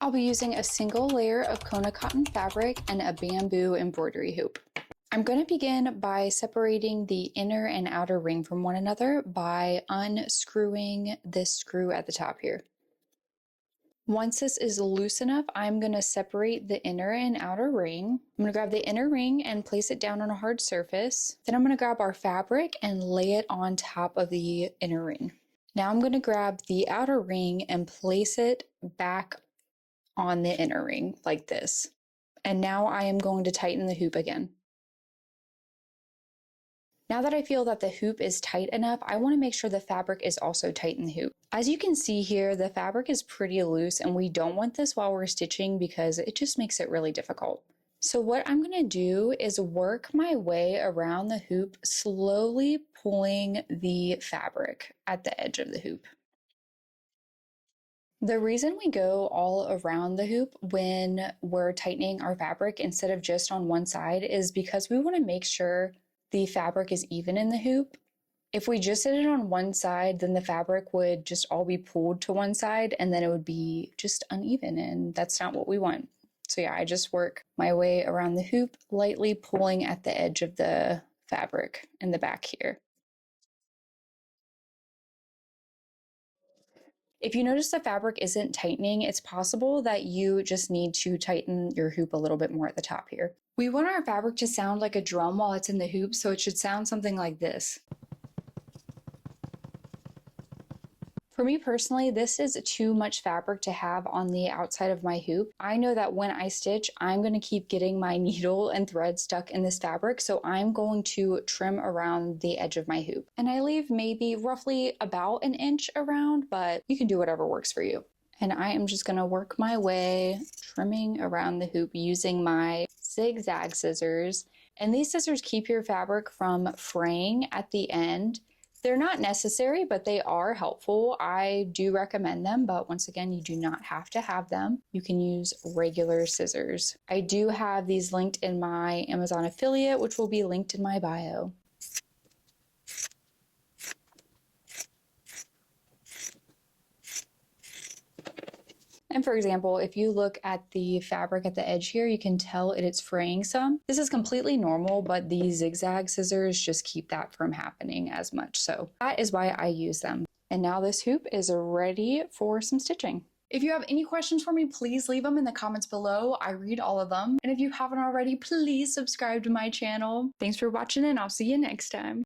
I'll be using a single layer of Kona cotton fabric and a bamboo embroidery hoop. I'm going to begin by separating the inner and outer ring from one another by unscrewing this screw at the top here. Once this is loose enough, I'm going to separate the inner and outer ring. I'm going to grab the inner ring and place it down on a hard surface. Then I'm going to grab our fabric and lay it on top of the inner ring. Now I'm going to grab the outer ring and place it back on the inner ring like this. And now I am going to tighten the hoop again. Now that I feel that the hoop is tight enough, I want to make sure the fabric is also tight in the hoop. As you can see here, the fabric is pretty loose and we don't want this while we're stitching because it just makes it really difficult. So what I'm going to do is work my way around the hoop, slowly pulling the fabric at the edge of the hoop. The reason we go all around the hoop when we're tightening our fabric instead of just on one side is because we want to make sure the fabric is even in the hoop. If we just did it on one side, then the fabric would just all be pulled to one side and then it would be just uneven, and that's not what we want. So yeah, I just work my way around the hoop, lightly pulling at the edge of the fabric in the back here. If you notice the fabric isn't tightening, it's possible that you just need to tighten your hoop a little bit more at the top here. We want our fabric to sound like a drum while it's in the hoop, so it should sound something like this. For me personally, this is too much fabric to have on the outside of my hoop. I know that when I stitch, I'm going to keep getting my needle and thread stuck in this fabric, so I'm going to trim around the edge of my hoop. And I leave maybe roughly about an inch around, but you can do whatever works for you. And I am just going to work my way, trimming around the hoop using my zigzag scissors. And these scissors keep your fabric from fraying at the end. They're not necessary, but they are helpful. I do recommend them, but once again, you do not have to have them. You can use regular scissors. I do have these linked in my Amazon affiliate, which will be linked in my bio. And for example, if you look at the fabric at the edge here, you can tell it's fraying some. This is completely normal, but the zigzag scissors just keep that from happening as much. So that is why I use them. And now this hoop is ready for some stitching. If you have any questions for me, please leave them in the comments below. I read all of them. And if you haven't already, please subscribe to my channel. Thanks for watching and I'll see you next time.